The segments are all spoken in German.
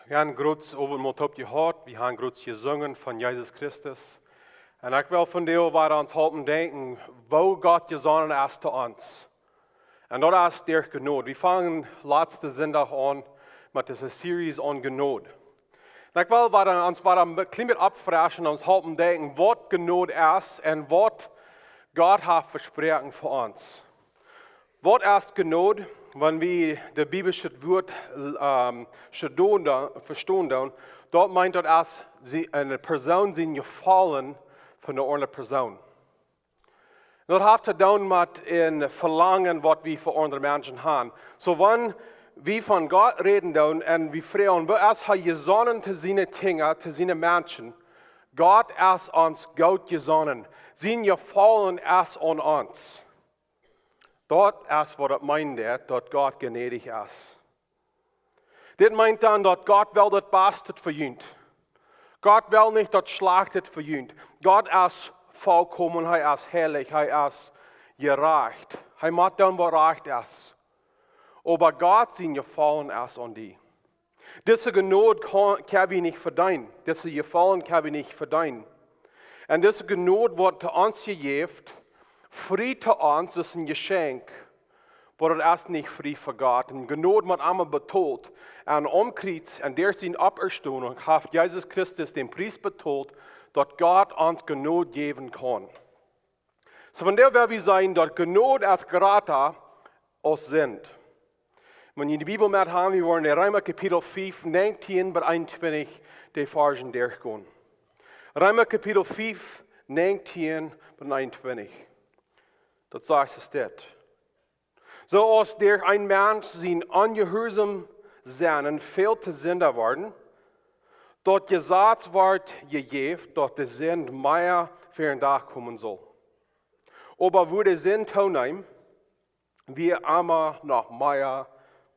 Wir haben groß over mot op gehört, wir haben groß gesungen von Jesus Christus. Und ich will von dir weiter uns halten denken, wo Gott gesonnen ist zu uns. Und das ist durch Gnade. Wir fangen letzte Sonntag an mit dieser Serie on Gnade. Und ich will uns weiter ein bisschen abfragen und uns halten denken, was Gnade ist und was Gott hat versprochen für uns. Was ist Gnade? Wenn wir die biblische Wort verstehen, dort meint das, eine Person sind gefallen von einer anderen Person. Das hat zu tun mit dem Verlangen, was wir für andere Menschen haben. So, wenn wir von Gott reden und wir fragen, was hat gesonnen zu seinen Dingen, zu seinen Menschen? Gott ist uns gut gesonnen. Sein Gefallen ist an uns. Dort ist, was das meint, dass Gott gnädig ist. Das meint dann, dass Gott will das Beste für uns. Gott will nicht das Schlechte für uns. Gott ist vollkommen, er ist heilig, er ist gerecht. Er macht dann, was recht ist. Aber Gott sein Gefallen ist an die. Diese Gnade kann wir nicht verdienen. Diese Gefallen kann wir nicht verdienen. Und diese Gnade wird zu uns gegeben. Frei zu uns ist ein Geschenk, aber das ist nicht frei für Gott. Und Gnade wird einmal betont. Und umkreuz, und der sind Auferstehung, hat Jesus Christus den Preis betont, dass Gott uns Gnade geben kann. So von der werden wir sagen, dass Gnade als Jrata uns sind. Wenn ihr die Bibel mit haben, wir wollen in Reema Kapitel 5, 19 bis 21 die Versen durchgehen. Reema Kapitel 5, 19 bis 21. Das sagt es dort. So als der ein Mensch sein ungehorsam sein und viel zu Sünder worden, dort gesagt wird, gegeben, dass der Sünd mehr für einen Tag kommen soll. Aber wo der Sünd teilnehmen, wir immer noch mehr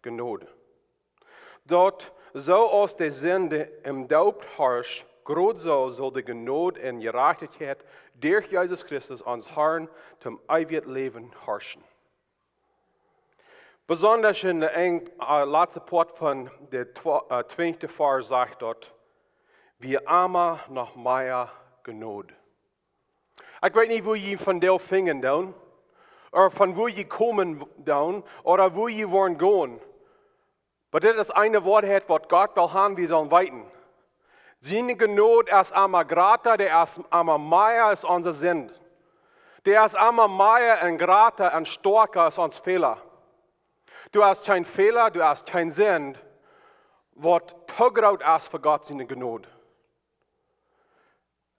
Gnade. Dort so als der Sünde im Tod herrscht, gerade so soll die Gnade und Gerechtigkeit durch Jesus Christus uns Herrn zum ewigen Leben herrschen. Besonders in der letzten Part von der 20. Vers sagt dort, wir immer noch mehr Gnade. Ich weiß nicht, wo ihr von der fingen down, oder von wo ihr kommen down, oder wo ihr wollen gehen. Aber das ist eine Wahrheit, was Gott will haben, wir sollen weiten. Seine Gnade ist einmal Jrata, der ist einmal mehr ist unser Sinn. Der ist einmal mehr und Jrata und stärker als unser Fehler. Du hast keinen Fehler, du hast keinen Sinn, was zu groß ist für Gott seine Gnade.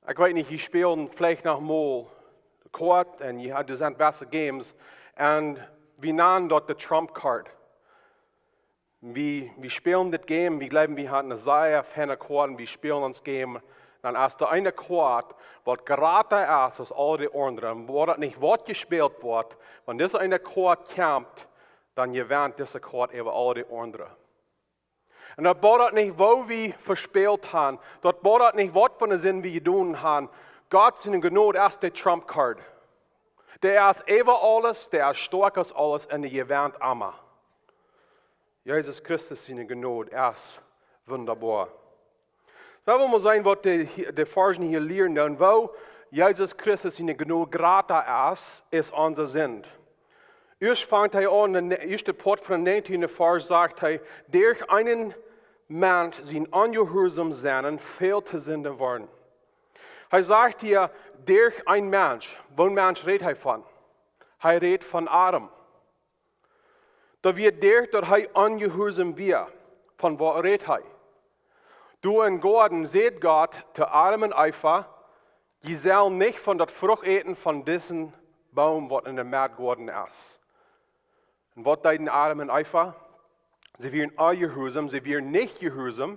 Ich weiß nicht, ich spiele vielleicht noch mal Kort und das sind beste Games und wir nennen dort die Trump Card. Wir spielen das Game, wir glauben, wir haben eine Reihe von Karten, wir spielen das Game. Dann ist der eine Karte, was gerade ist als alle die anderen, wo das nicht Wort gespielt wird. Wenn diese eine Karte kommt, dann gewinnt diese Karte über alle die anderen. Und das bedeutet nicht, wo wir verspielt haben. Das bedeutet nicht, was von den Sinn wir getan haben. Gott seine Gnade ist der Trump-Card. Der ist über alles, der ist stark als alles und der gewinnt immer. Jesus Christus seine Gnade ist wunderbar. So wollen wir sagen, was die Versen hier lernen, wo Jesus Christus seine Gnade Jrata ist unser Sinn. Erst fängt er an, in der ersten Part von der 19. Vers sagt er, durch einen Mensch sein ungehorsam sein, viel zu Sünde worden. Er sagt hier, durch einen Mensch, welchen Mensch redet er von? Er redet von Adam. Da wird dass er ungehorsam wird. Von wo redet er? Du in Garten seht Gott zu Adam und Eva, die sollen nicht von der Frucht eten von diesem Baum, was in der Garten ist. Und was deuten Adam und Eva? Sie werden ungehorsam, sie werden nicht gehorsam,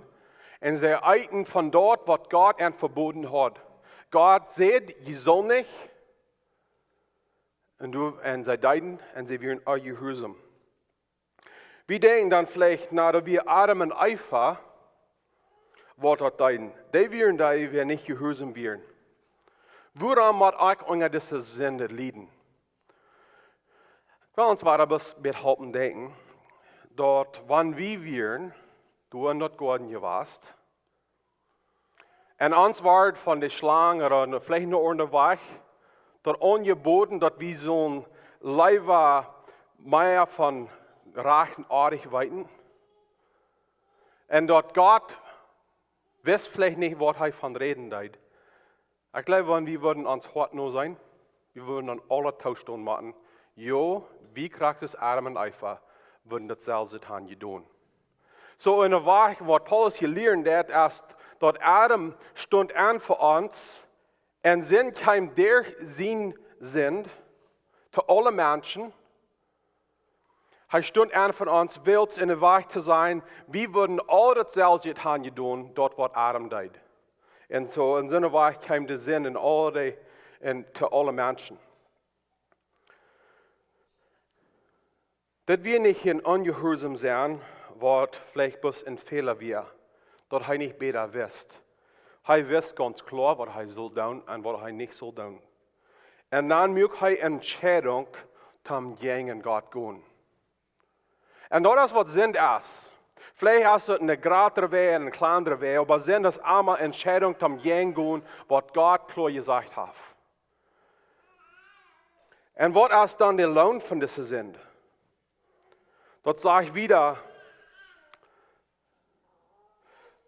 und sie eiten von dort, was Gott ihnen verboten hat. Gott sagt, ihr sollt nicht, und sie deuten, und sie werden ungehorsam. Wir denken dann vielleicht, da wir Adam und Eva, was dort deuten, die werden nicht gehorsam werden. Woran muss ich unter dieser Sünde leiden? Ich will uns weiter bis mit Halten denken, dort, wann wir wären, du in dat Garten gewast. En ons wordt van de slang oder vielleicht noch onderweg, dat ongeboten, dat wie zo'n leiva meer van rechten aardig weten. En dat God wist vielleicht nicht, was hij van reden deed. Ich glaube, wir würden ans hart nur sein. Wir würden an alle Tauschstunden machen. Jo, wie kriegt es Adam und Eva, würden dasselbe tun gedaan. So in der Wahrheit, was Paulus hier lernt, ist, dass Adam stund an für uns und sind kein der sein sind, zu allen Menschen. Er stund an für uns, wild in der Wahrheit zu sein, wir würden alle dasselbe tun gedaan, dort was Adam deed. Und so in seiner Wahrheit kam der Sinn in alle, zu allen Menschen. Dass wir nicht in ungehorsam sein, was vielleicht bloß ein Fehler wäre, dass er nicht besser wisst. Er wisst ganz klar, was er soll tun und was er nicht soll tun. Und dann muss er Entscheidung zum gegen Gott gehen. Und das ist, was Sinn ist. Vielleicht hast du eine größere Weg, eine kleinere Weg, aber Sinn ist einmal Entscheidung zum gegen gehen, was Gott klar gesagt hat. Und was ist dann der Lohn von diesem Sinn? Dort sage ich wieder,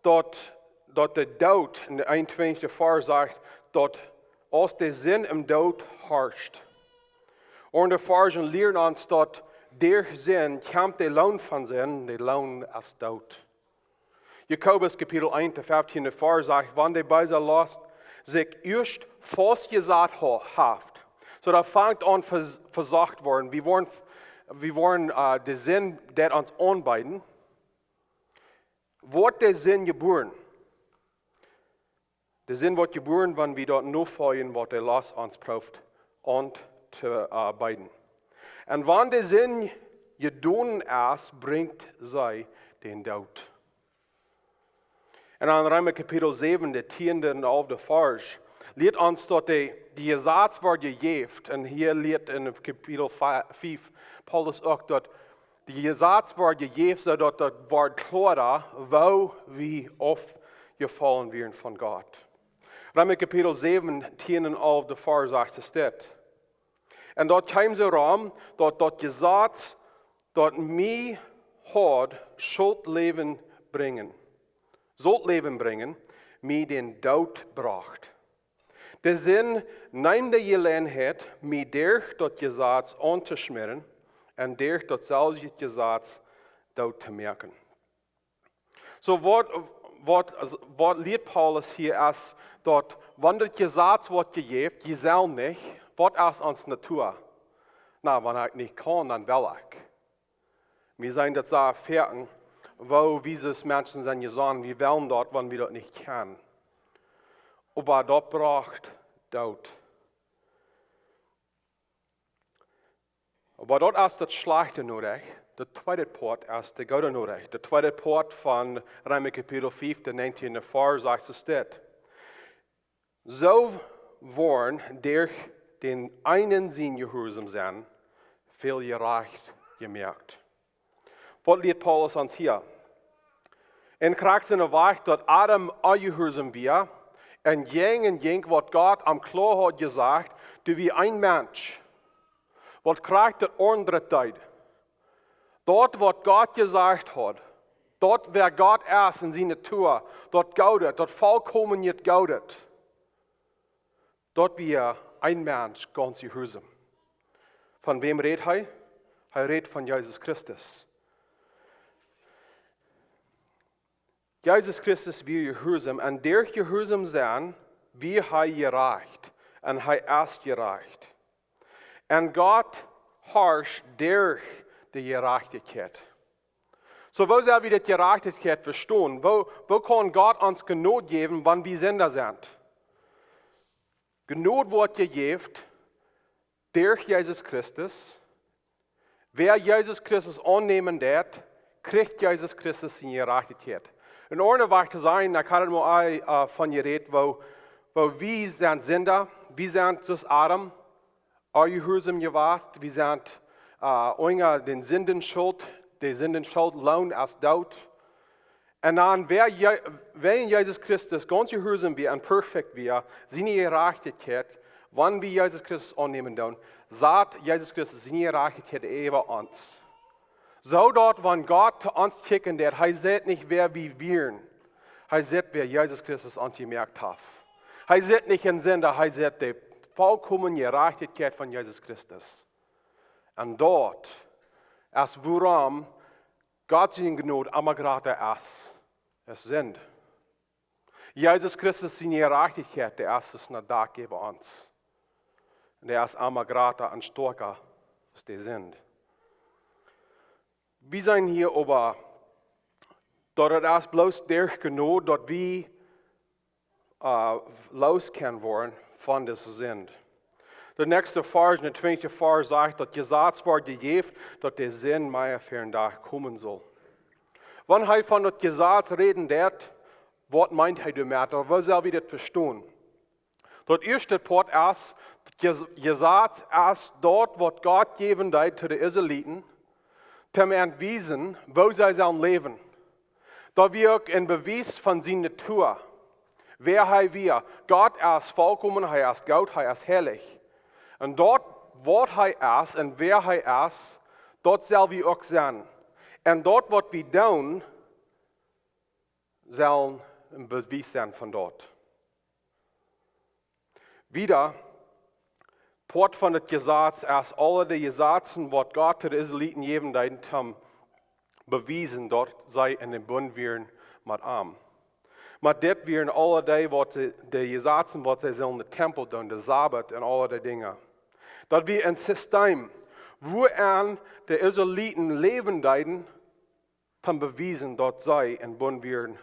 dort der Tod in der 21. Vers sagt, dort aus der Sinn im Tod herrscht. Und der Vers lehrt uns, dort der Sinn kommt der Lohn von Sinn, der Lohn ist Tod. Jakobus Kapitel 1, der 15. Vers sagt, wann der Beiser lässt, sich erst festgesagt haft. So da fängt an versagt worden. Wir wollen der Sinn, der uns anbeiden. Wird der Sinn geboren? Der Sinn wird geboren, wenn wir dort nur folgen, was der Lass uns prüft und zu beiden. Und wenn der Sinn gedonen ist, bringt sie den Tod. Und an Reema Kapitel 7, der 10. und 11. Vers, lehrt uns dort die Gesetz wird gegeben. Und hier lehrt in Kapitel 5 Paulus auch dort, die Gesetz wird gegeben, so dort wird klar, wo wir aufgefallen werden von Gott. Reema Kapitel 7, 10 und 11. Der Vers sagt es dort. Und dort kam so rum, dort Gesetz, dort mir hat Schuldleben bringen, Soldleben bringen, mir den Tod bracht. Der Sinn nimmt die Gelegenheit, mir durch das Gesetz anzuschmieren und durch das selbe Gesetz dort zu merken. So, was lehrt Paulus hier ist, dort, wenn das Gesetz wird gegeben, die soll nicht, was ist uns Natur? Na, wenn ich nicht kann, dann will ich. Wir sind das so fertig, wo diese Menschen sind gesagt, wir wollen dort, wenn wir das nicht können. Aber das braucht Tod. Aber dort ist das Schlechte nötig. Der zweite Part ist der Gute nötig. Der zweite Part von Reema Kapitel 5, der 19. Vers sagt es dort. So waren durch den einen Sinn gehorsam sein, viel gerecht gemerkt. Was lehrt Paulus uns hier? In Kraft in der Wahrheit, dass Adam ungehorsam war, und jeng, was Gott am klar hat gesagt, du wie ein Mensch, was kriegt der andere Zeit. Dort, was Gott gesagt hat, dort, wer Gott ist in seiner Natur, dort gaudet, dort vollkommen nicht gaudet. Dort wir ein Mensch ganz gehorsam. Von wem redet er? Er redet von Jesus Christus. Jesus Christus wir gehorsam und durch gehorsam sein, wir er gerecht und er ist gerecht. Und Gott herrscht durch die Gerechtigkeit. So, wo soll wir die Gerechtigkeit verstehen? Wo kann Gott uns Gnade geben, wenn wir Sünder sind? Gnade wird gegeben durch Jesus Christus. Wer Jesus Christus annehmen wird, kriegt Jesus Christus in Gerechtigkeit. In Ordnung war zu sein, da kann ich mal von ihr reden, wo wir sind Sünder, wir sind das Adam, gehorsam gewesen, wir sind Unger den Sündenschuld, der Sündenschuld Lohn als Tod. En dan, wenn Jesus Christus ganz gehorsam wir und perfekt wir, seine Gerechtigkeit, wann wir Jesus Christus annehmen dann, sagt Jesus Christus seine Gerechtigkeit über uns. So dort, wenn Gott zu uns kicken wird, er sieht nicht, wer wir wären. Er sieht, wer Jesus Christus uns gemerkt hat. Er sieht nicht in Sünder, er sieht die vollkommene Gerechtigkeit von Jesus Christus. Und dort ist, worum Gott seine Gnade immer gerade ist. Es sind. Jesus Christus seine Gerechtigkeit, der ist es nicht da bei uns. Und der ist immer gerade und stärker, als die sind. Wir sind hier aber, dort ist bloß der Gnade, dort wir loskennen wollen von das sind. Der nächste Vers, der 20. Vers sagt, dass gesagt wird, gegeben, dass der Sinn mehr für einen Tag kommen soll. Wenn er von das Gesetz reden wird, was meint er damit? Oder was soll wir das verstehen? Das erste Part ist, das Gesetz ist dort, was Gott geben hat zu den Israeliten, zum Entwiesen, wo sie sollen leben. Da wirkt ein Beweis von seiner Natur. Wer er wir? Gott ist vollkommen, er ist Gott, er ist herrlich. Und dort, was er ist und wer er ist, dort soll wir auch sein. Und dort, was wir tun, soll ein Beweis sein von dort. Wieder, Port von dem Gesetz ist alle die Gesetze, was Gott den Israeliten gegeben hat, haben bewiesen, dort sei in den Bund wären mit ihm. Mit det wären alle die, was die Gesetze, was sie sollen den Tempel tun, den Sabbat und alle die Dinge. Das wir ein System, wo an die Israeliten leben deuten, haben bewiesen, dort sei in Bund wären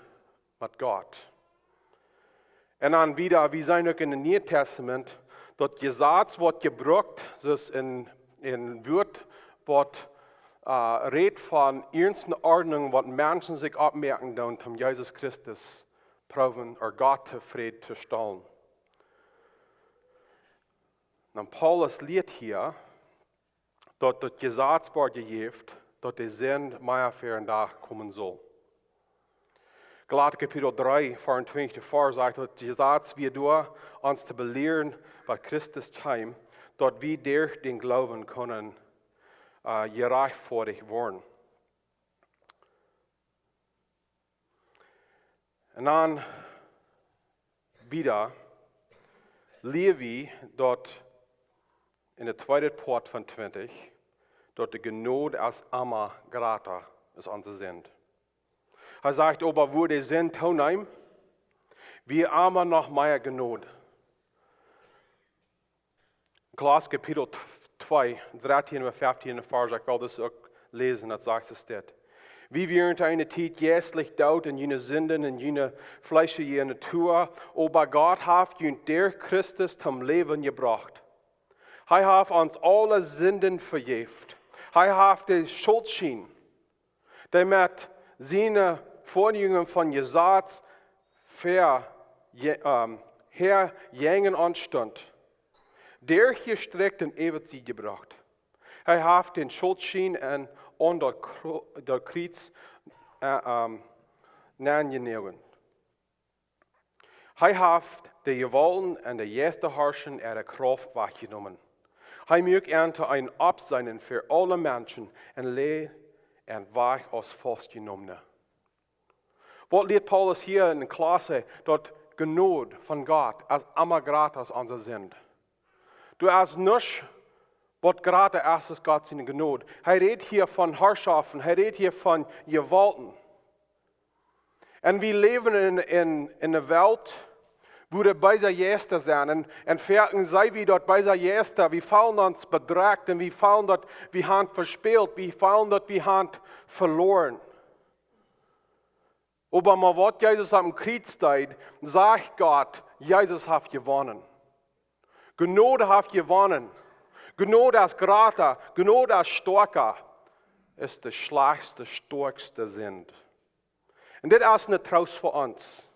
mit Gott. Und dann wieder, wir sind auch in dem Neuen Testament, das Gesetz wird gebraucht, das in Wort, was redet von ernsten Ordnung, was Menschen sich abmerken, um Jesus Christus proben oder Gott zufrieden zu stellen. Und Paulus lehrt hier, dass das Gesetz wird gegeben, dass der Sinn mehr für einen Tag kommen soll. Galater Kapitel 3, 24 Vers sagt, dass das Gesetz wir durch uns zu belehren, was Christus heim, dass wir durch den Glauben können gerechtfertigt werden. Und dann wieder Levi dort in der zweiten Part von 20, dort die Gnade als Amma Jrata ist unser Sinn. Er sagt, aber wo der Sinn toneim, wir aber noch mehr Gnade. Galater Kapitel 2, 13 und 15 Vers, ich will das auch lesen, das sagt es dort. Wie während einer Zeit jährlich dort in jene Sünden, in jene fleischliche Natur, aber Gott hat jünd der Christus zum Leben gebracht. Er hat uns alle Sünden vergebt. Er hat die Schuldschein, damit seine Vorjünger von Gesetz herjängen anstand. Der hier streckt in Ewigkeit gebracht. Er hat den Schuldschein und der Kreuz nangenägen. Er hat die Gewalten und die erste Herrschen ihre Kraft weggenommen. Er möchte ein Absein für alle Menschen und lehrt und Weg aus Festgenommene. Was lehrt Paulus hier in der Klasse, dort Gnade von Gott als immer gratis unser sind. Du hast nicht, was gerade erst ist Gott seine Gnade. Er redet hier von Herrschaften, er redet hier von Gewalten. Und wir leben in einer Welt, wo wir bei der Jester sind. Und fertig sei wir dort bei der Jester. Wir fallen uns bedragt und wir fallen dort, wir haben verspielt, wir fallen dort, wir haben verloren. Aber mal was Jesus am Kreuz steht, sagt Gott, Jesus hat gewonnen. Gnade hat gewonnen. Gnade als Jrata, Gnade als Stärker ist der schlechteste, stärkste Sinn. Und das ist eine Trost für uns.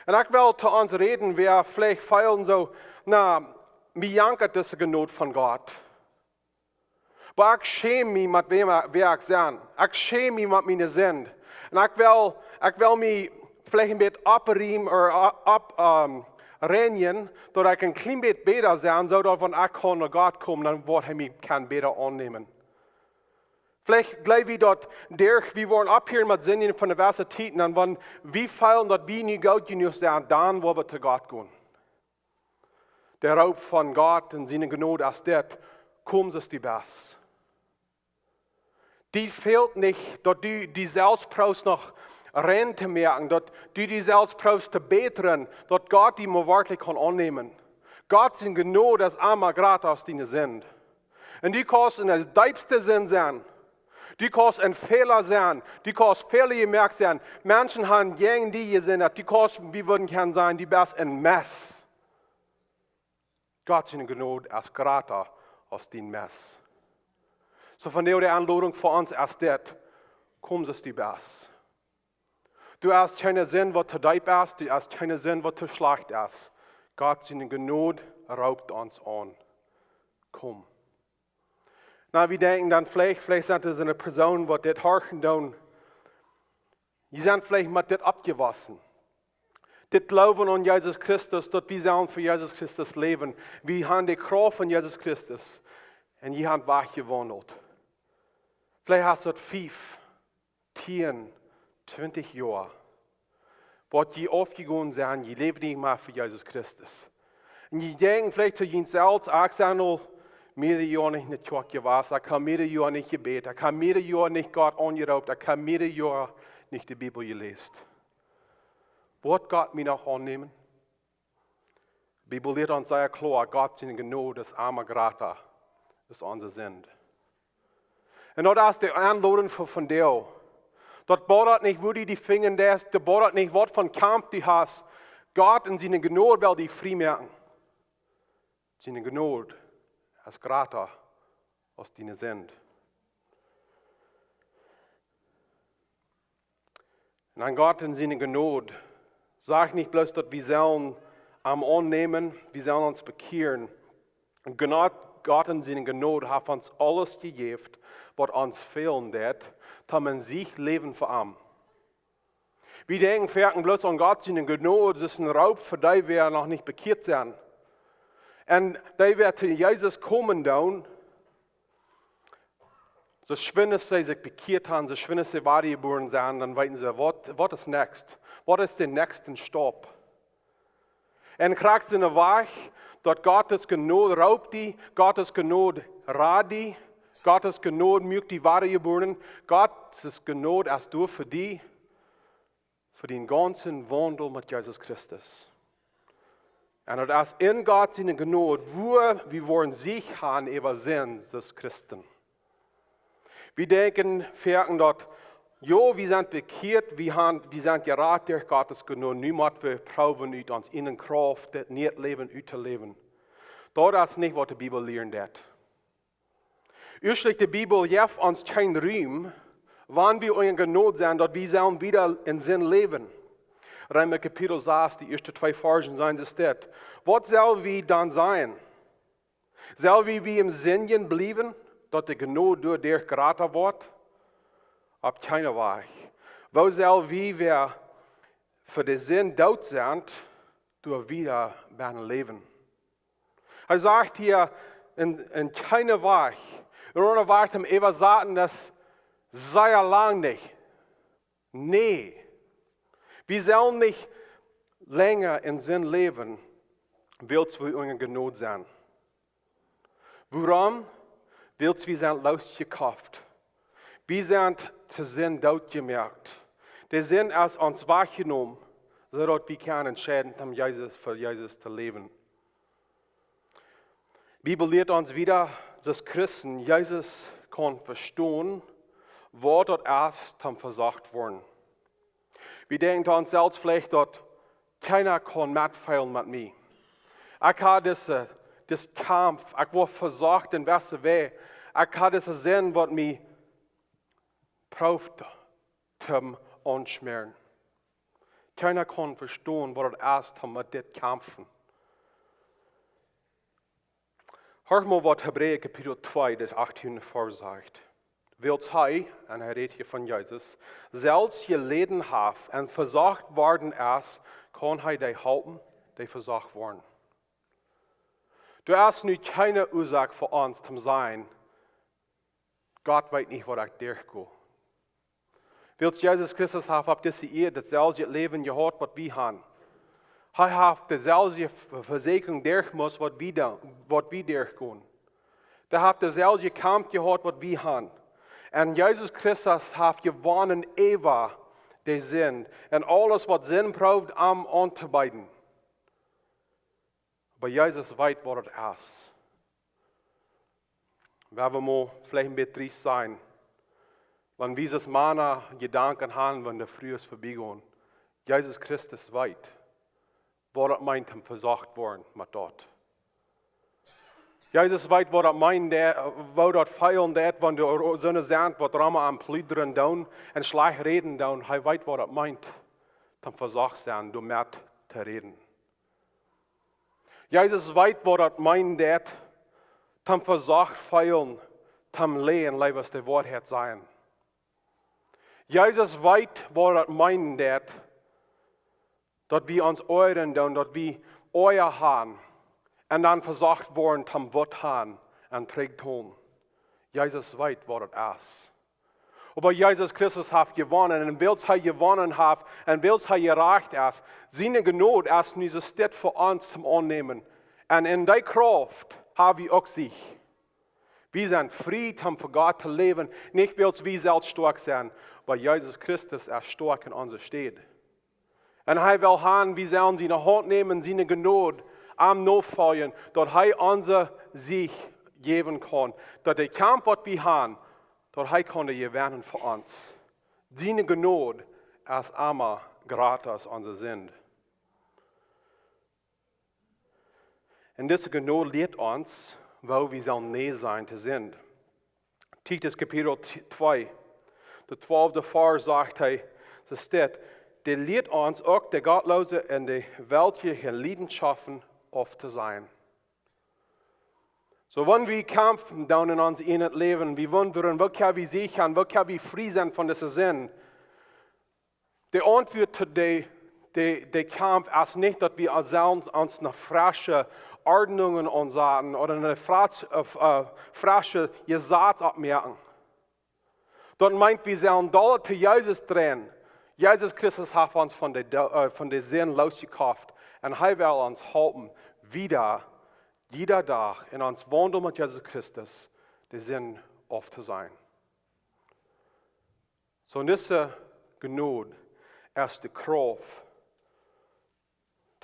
Und ich will zu uns reden, wer vielleicht feilen so, mir jankert diese Gnade von Gott. Aber ich schäme mich mit wem wer ich bin. Ich schäme mich mit meinen Sünden. En ik wil me vielleicht een beetje oprenjen, dat ik een klein beetje beter zijn, zodat wanneer ik kan naar God kom, dan wordt hij me kan beter aannemen. Vielleicht gleich wie dort, wir wollen abhören mit Sinnen von der Universitäten, und wenn wir feilen, dass wir nicht gut genug sind, dann wollen wir zu Gott gehen. Der Raub von Gott und seine Gnade als das, kommt es die Best. Die fehlt nicht, dass du die selbst brauchst noch rein zu merken, dass du die selbst brauchst zu beten, dass Gott die mal wirklich kann annehmen. Gott sind Gnade das einmal gratis aus deinen sind. Und die kannst in der tiefsten Sinn sein. Die kannst ein Fehler sein, die kannst Fehler gemerkt sein. Menschen haben gegen die gesehen, die kannst, wie würden kann sein, die best ein Mess. Gott seine Gnade als Jrata aus dem Mess. So von der Anladung für uns als das, kommt es die best. Du hast keine Sinn, was zu deep ist, du hast keine Sinn, was zu schlecht ist. Gott seine Gnade raubt uns an. Komm. Na, wir denken dann vielleicht sind es eine Person, die das horchen tun. Die sind vielleicht mit das abgewaschen. Das Glauben an Jesus Christus, dass wir sollen für Jesus Christus leben. Wir haben die Kraft von Jesus Christus. Und die haben wach gewandelt. Vielleicht hast du 5, 10, 20 Jahre. Was die aufgegangen sind, die leben nicht mehr für Jesus Christus. Und die denken vielleicht zu ihnen selbst, mehrere Jahre nicht in der Kirche gewesen, ich habe mehrere Jahre nicht gebetet, ich habe mehrere Jahre nicht Gott angeraubt, ich habe mehrere Jahre nicht die Bibel gelesen. Wird Gott mich noch annehmen? Die Bibel lehrt uns sehr klar, Gott seine Gnade, das arme Jrata, ist unser Sinn. Und das ist die Anladung von dir. Dort baut nicht, wo die Finger das, dort baut nicht, was von Kampf die hast. Gott in seine Gnade will die frei merken. Seine Gnade als Jrata aus deinen sind. Und an Gott in seine Gnade, sag nicht bloß, dass wir sollen annehmen, wir sollen uns bekehren. Und Gott in seine Gnade hat uns alles gegeben, was uns fehlen wird, damit man sich leben für ihn. Wir denken bloß an Gott seine Gnade, das ist ein Raub für die, wir noch nicht bekehrt sind. Und die wird zu Jesus kommen dann. So schwindet sie sich bekehrt haben, so schwindet sie weitergeboren sind, dann weiten sie, was ist next? Was ist der nächste Stopp? Und kriegt sie eine Weg, dass Gottes Gnade raubt die, Gottes Gnade rät die, Gottes Gnade mögt die weitergeboren, Gottes Gnade erst du für die, für den ganzen Wandel mit Jesus Christus. Und das ist in Gott seine Gnade, wo wir wollen sich haben, über sind, das Christen. Wir denken, dort, jo, wir sind bekehrt, wir sind geraten durch Gottes Gnade, niemand wir brauchen nicht uns in Kraft, das nicht leben, zu leben. Das ist nicht, was die Bibel lehrt. Ursprünglich die Bibel gibt uns keinen Raum, wann wir in Gnade sind, dass wir sollen wieder in Sinn leben. Reema Kapitel 6, die ersten 2 Versen sagen es das. Was soll wir dann sein? Soll wir wie im Sinn bleiben, dass die Gnade durch Jrata wird? Ab keiner Weg. Wo soll wir für den Sinn tot sind, durch wieder werden leben? Er sagt hier, in keiner Weg. In einer Weg haben wir sagen, das sei ja lang nicht. Nee. Wir sollen nicht länger in Sinn leben, willst wir in Gnade sein. Warum? Willst wir sind losgekauft. Wir sind zu Sinn dort gemerkt. Der Sinn ist uns wahrgenommen, sodass wir können entscheiden, für Jesus zu leben. Die Bibel lehrt uns wieder, dass Christen Jesus kann verstehen, wo dort erst versagt worden. Wir denken uns selbst vielleicht, dass keiner kann mitfeilen mit mir. Ich habe das Kampf, ich war versagt in welcher Weg. Ich habe das Sinn, was mich braucht zum Anschmieren. Keiner kann verstehen, was das ist, mit dem kämpfen. Hör mal, was Hebräer Kapitel 2, das 18. Vers sagt. Wilt hij, en hij redt hier van Jezus, zelfs je leden heeft en verzacht worden is, kan hij die helpen, die verzacht worden. Er is nu keine oorzaak voor ons te zijn, God weet niet wat ik durchga. Wilt Jezus Christus heeft op deze eer datzelfde leven gehad wat wij hebben. Hij heeft dezelfde verzekering durchmoest wat wij durchgaan. Hij heeft dezelfde kamp gehad wat wij hebben. En Jezus Christus heeft gewonnen eeuwig de zin. En alles wat zin proeft om aan te bieden. Maar Jezus weet wat het is. We hebben maar vielleicht een beetje triest zijn. Wanneer we das Mana Gedanken haben, wenn der Früh ist vorbeigegangen. Jezus Christus weet wat het meint hem verzacht worden met dat. Jezus weet wat het meint, wat dat feilen dat, wanneer de zonne zijn, wat rammen aan pluderen doen en slecht reden doen. Hij weet wat het meint, hem verzacht zijn door met te reden. Jezus weet wat het meint dat, hem verzacht feilen, hem leen, levens de waarheid zijn. Jezus weet wat het meint dat we ons oren doen, dat we oren hebben en dan verzacht worden om wat hebben en terug doen. Jezus weet wat het is. Maar Jezus Christus heeft gewonnen en wils hij gewonnen heeft en wils hij gerecht is, zijn Gnade is nu zo steeds voor ons te aannemen. En in die kracht hebben we ook zich. We zijn vrij om voor God te leven, niet wils we zelf sterk zijn, maar Jezus Christus is sterk in onze stede. En hij wil gaan, we zullen zijn hand nemen, zijn genade, am navolgen, dat hij onze zich geven kan. Dat de kamp wat we hebben, dat hij kan gewinnen voor ons. Zijn genade is immer gratis onze zin. En deze genade leert ons, waar we zullen nee zijn te zin. Titus kapitel 2, de 12e vers zegt hij, ze staat, die leert ons ook de Gottloze en de weltliche Leidenschaften auf te zijn. So, wanneer we kämpfen down in ons in het leven, we wonderen, wat kan we sichern, wat kan we vrij zijn van deze zin? De antwoord tot de kamp is niet dat we ons naar frische Ordnungen ansagen oder eine frische Gesaat abmerken. Dat meint, wir sollen da zu Jesus drehen. Jesus Christus hat uns von der Sinn losgekauft. Und er will uns helfen, wieder, jeder Tag in uns Wandel mit Jesus Christus, der Sinn auf zu sein. So, in dieser Gnade ist die Kraft,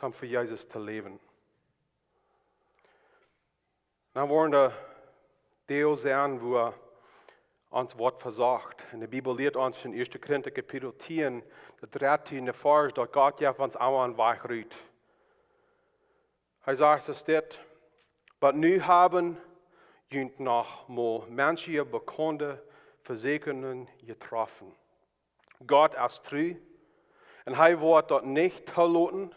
um für Jesus zu leben. Dann wollen wir Deo sein, wo uns Wort versagt. In der Bibel lehrt uns in 1. Korinther Kapitel 10, der 13. Vers, dass Gott ja uns auch an Weg rührt. Er sagt, es steht, aber nu haben jünt noch mal manche bekannte Versegnungen getroffen. Gott ist treu und er wird dort nicht verloren,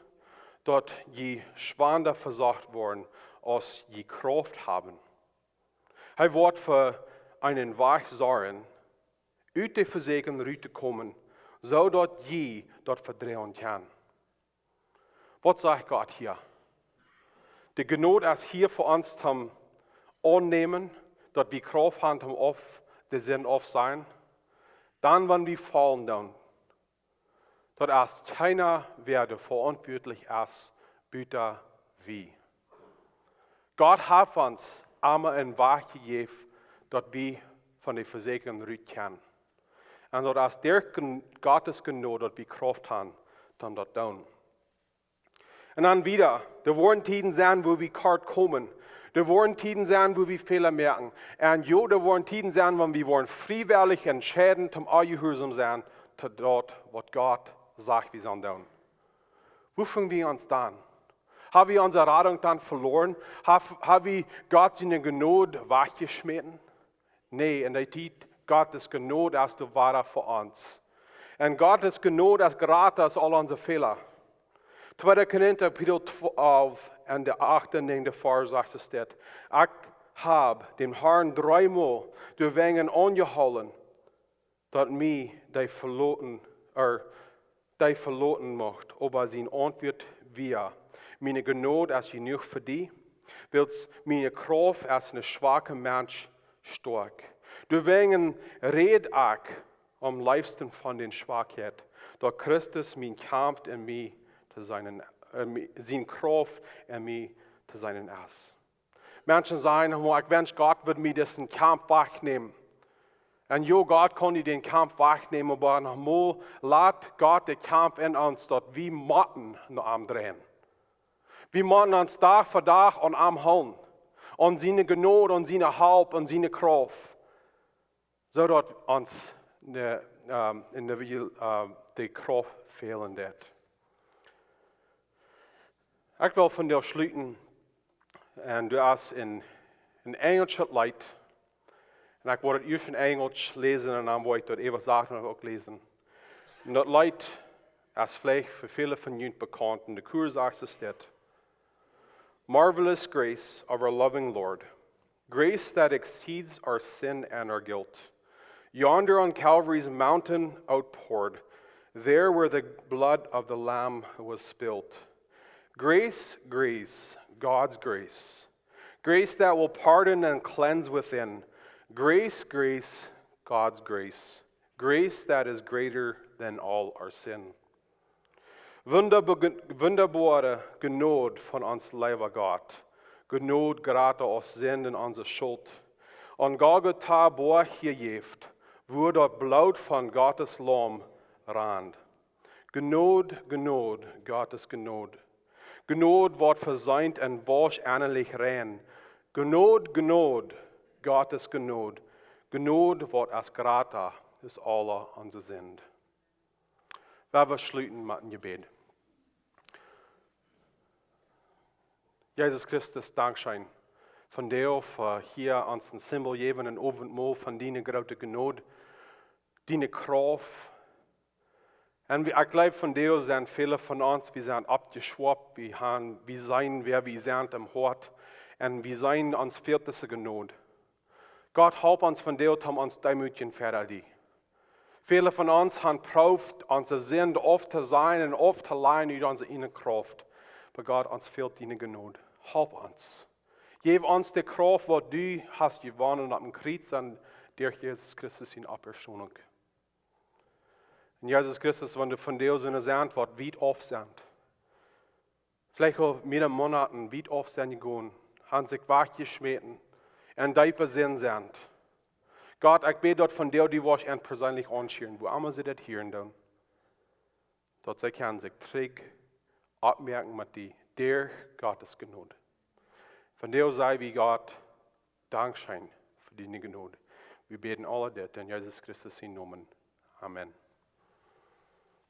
dort je schwander versagt worden, als je Kraft haben. Er wird für einen Weg sorgen, uit de verzekering Rüte kommen, zodat je dort verdrehen kann. Was sagt Gott hier? Die Gnade ist hier für uns zum Annehmen, dass wir Kraft haben, auf den Sinn auf sein. Dann, wenn wir fallen, dann, dass keiner werde verantwortlich ist, bitte wie. Gott hat uns einmal einen Weg gegeben, dass wir von der Versegnung rühren können. Und dass der Gottes Gnade, dass wir Kraft haben, dann das tun. Und dann wieder, da werden Tiden sein, wo wir kalt kommen. Da werden Tiden sein, wo wir Fehler merken. Und ja, da werden Tiden sein, wo wir freiwillig entscheiden, zum Gehorsam sein, zu dort, was Gott sagt, wir sollen tun. Wo fangen wir uns dann? Haben wir unsere Radung dann verloren? Haben wir Gott seine Gnade weggeschmissen? Nee, in der Zeit, Gottes Gnade ist die Ware für uns. Und Gottes Gnade ist gratis all unsere Fehler. 2. Korinther Kapitel 12 und der 8. Vers sagt es steht, ich hab, dem Herrn dreimal durch Wengen angehauen, dat mij die verloten mocht, aber zijn antwoord wir. Meine Gnade als genoeg für die, wils meine Kraft als een schwache Mensch stark. Durch Wengen red ik am liefsten von den Schwachheit, da Christus mein Kampf in mir zu seinen, sein Kraft in mir zu seinen Ass. Menschen sagen, ich wünsche, Gott wird mir diesen Kampf wegnehmen. Und ja, Gott kann den Kampf wegnehmen, aber nochmal lässt Gott den Kampf in uns, dort wie Motten noch am drehen. Wir müssen uns Tag für Tag an am holen, an seine Gnade, an seine Halb, an seine Kraft, so dass uns in der Welt die Kraft fehlen wird. Ich will von dir schließen, und du hast in Englisch Leid, und ich werde es in Englisch lesen, und dann werde ich das even Sachen auch lesen. Und das Leid ist vielleicht für viele von Ihnen bekannt, und der Kurs sagt es steht: Marvelous grace of our loving Lord, grace that exceeds our sin and our guilt. Yonder on Calvary's mountain outpoured, there where the blood of the Lamb was spilt. Grace, grace, God's grace. Grace that will pardon and cleanse within. Grace, grace, God's grace. Grace that is greater than all our sin. Wunderbare Gnade von uns lieber Gott. Gnade, Jrata, aus Sünden unserer Schuld. An Golgatha borgejeft, wo das Blut von Gottes Lamm rannt. Gnade, Gnade, Gottes Gnade. Gnade wordt verzuimd en was eindelijk rein. Gnade, Gnade, Gottes Gnade. Gnade wordt als Jrata, is alle onze sind. Wir schließen mit einem Gebet. Jesus Christus, Dankeschön von dir für hier uns ein Symbol geben und Abendmahl von deiner großen Gnade, deine Kraft. Und ich glaube, von dir sind viele von uns, wir sind abgeschwappt, wir sind, wer wir sind im Hort, und wir sind uns fehlt diese Gnade. Gott, help uns von dir, um uns demütigen für die. Viele von uns haben geprüft, unsere Sünde oft zu sein und oft allein über unsere innere Kraft. Aber Gott, uns fehlt deine Gnade. Help uns. Gib uns die Kraft, was du hast gewonnen am Kreuz und durch Jesus Christus in Auferstehung. Und Jesus Christus, wenn du von dir so eine Antwort weit oft sind, vielleicht auch mehrere Monaten weit oft sind gegangen, haben sich wachgeschmeten und tiefer Sinn sind. Gott, ich bete dort von dir, die was ich persönlich anschauen, wo immer sie das hören dann. Dort sie können sich träg abmerken mit der Gottes Gnade. Von dir sei wie Gott, Dankeschön für deine Gnade. Wir beten alle das in Jesus Christus in Namen. Amen.